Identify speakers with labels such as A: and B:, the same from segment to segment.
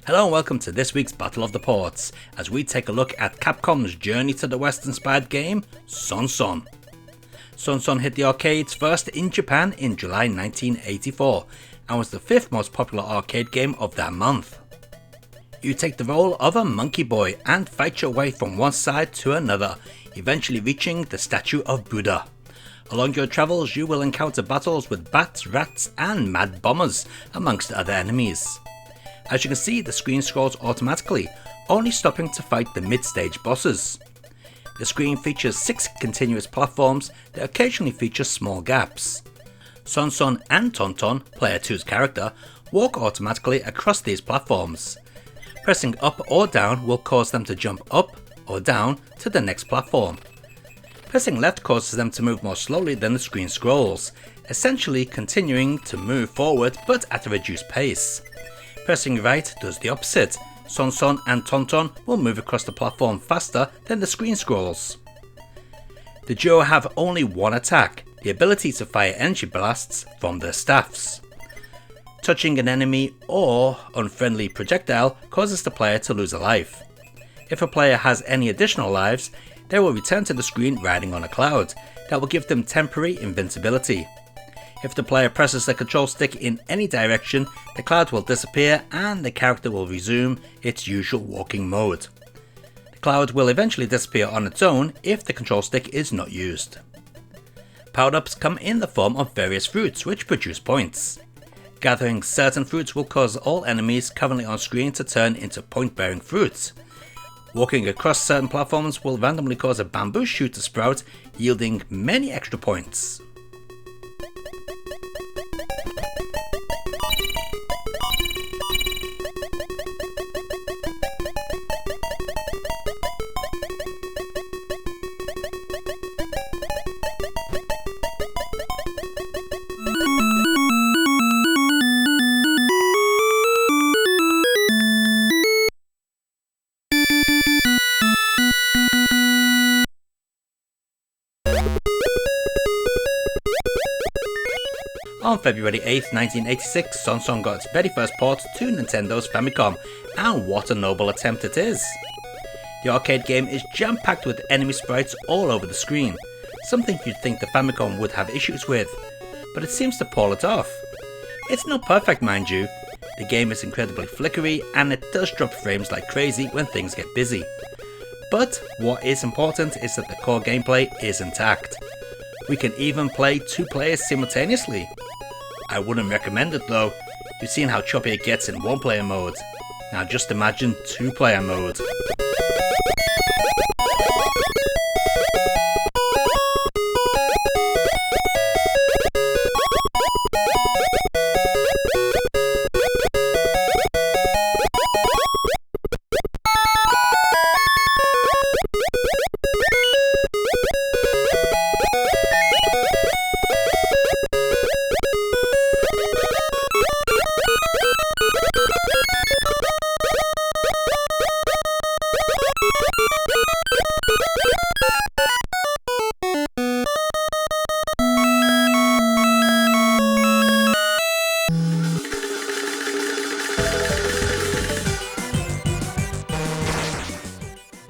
A: Hello and welcome to this week's Battle of the Ports, as we take a look at Capcom's journey to the West-inspired game, SonSon. SonSon hit the arcades first in Japan in July 1984, and was the 5th most popular arcade game of that month. You take the role of a monkey boy and fight your way from one side to another, eventually reaching the statue of Buddha. Along your travels you will encounter battles with bats, rats and mad bombers, amongst other enemies. As you can see, the screen scrolls automatically, only stopping to fight the mid-stage bosses. The screen features 6 continuous platforms that occasionally feature small gaps. SonSon and Tonton, player 2's character, walk automatically across these platforms. Pressing up or down will cause them to jump up or down to the next platform. Pressing left causes them to move more slowly than the screen scrolls, essentially continuing to move forward but at a reduced pace. Pressing right does the opposite. SonSon and Tonton will move across the platform faster than the screen scrolls. The duo have only one attack, the ability to fire energy blasts from their staffs. Touching an enemy or unfriendly projectile causes the player to lose a life. If a player has any additional lives, they will return to the screen riding on a cloud that will give them temporary invincibility. If the player presses the control stick in any direction, the cloud will disappear and the character will resume its usual walking mode. The cloud will eventually disappear on its own if the control stick is not used. Power-ups come in the form of various fruits which produce points. Gathering certain fruits will cause all enemies currently on screen to turn into point-bearing fruits. Walking across certain platforms will randomly cause a bamboo shoot to sprout, yielding many extra points. On February 8, 1986, SonSon got its very first port to Nintendo's Famicom, and what a noble attempt it is. The arcade game is jam-packed with enemy sprites all over the screen, something you'd think the Famicom would have issues with, but it seems to pull it off. It's not perfect, mind you. The game is incredibly flickery and it does drop frames like crazy when things get busy. But what is important is that the core gameplay is intact. We can even play 2 players simultaneously. I wouldn't recommend it though. You've seen how choppy it gets in 1-player mode. Now just imagine 2-player mode.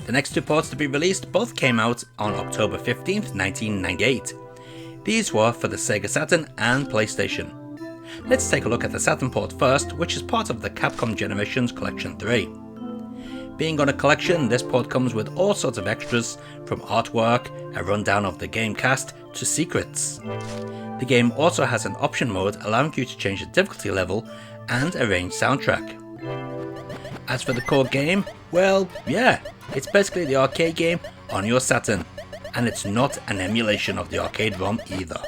A: The next 2 ports to be released both came out on October 15th, 1998. These were for the Sega Saturn and PlayStation. Let's take a look at the Saturn port first, which is part of the Capcom Generations Collection 3. Being on a collection, this port comes with all sorts of extras, from artwork, a rundown of the game cast, to secrets. The game also has an option mode allowing you to change the difficulty level and arranged soundtrack. As for the core game, well, yeah, it's basically the arcade game on your Saturn, and it's not an emulation of the arcade ROM either.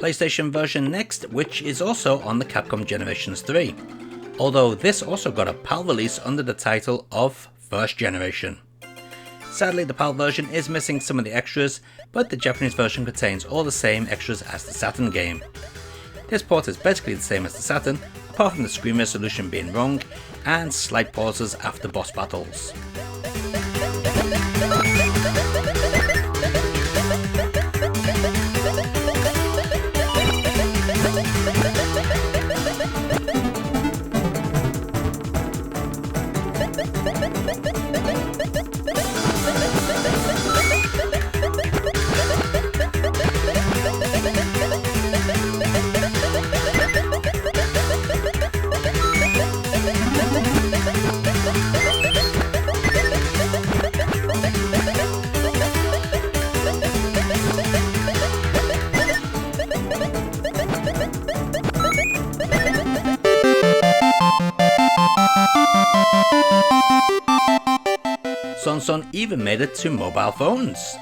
A: PlayStation version next, which is also on the Capcom Generations 3, although this also got a PAL release under the title of First Generation. Sadly, the PAL version is missing some of the extras, but the Japanese version contains all the same extras as the Saturn game. This port is basically the same as the Saturn, apart from the screen resolution being wrong and slight pauses after boss battles. SonSon even made it to mobile phones.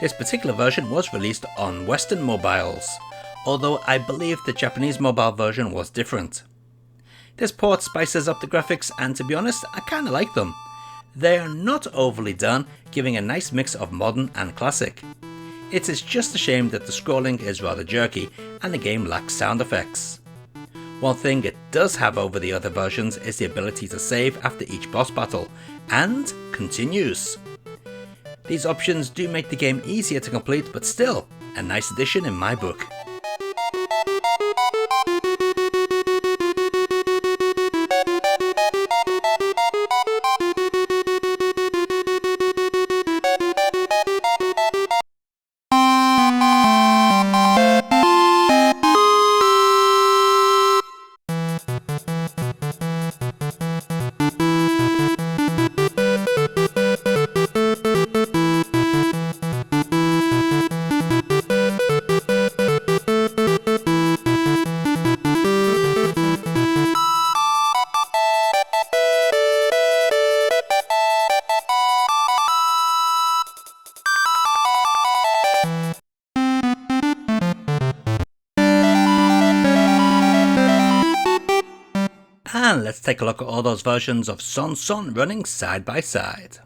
A: This particular version was released on Western mobiles, although I believe the Japanese mobile version was different. This port spices up the graphics, and to be honest, I kinda like them. They are not overly done, giving a nice mix of modern and classic. It is just a shame that the scrolling is rather jerky and the game lacks sound effects. One thing it does have over the other versions is the ability to save after each boss battle, and continues. These options do make the game easier to complete, but still, a nice addition in my book. And let's take a look at all those versions of SonSon running side by side.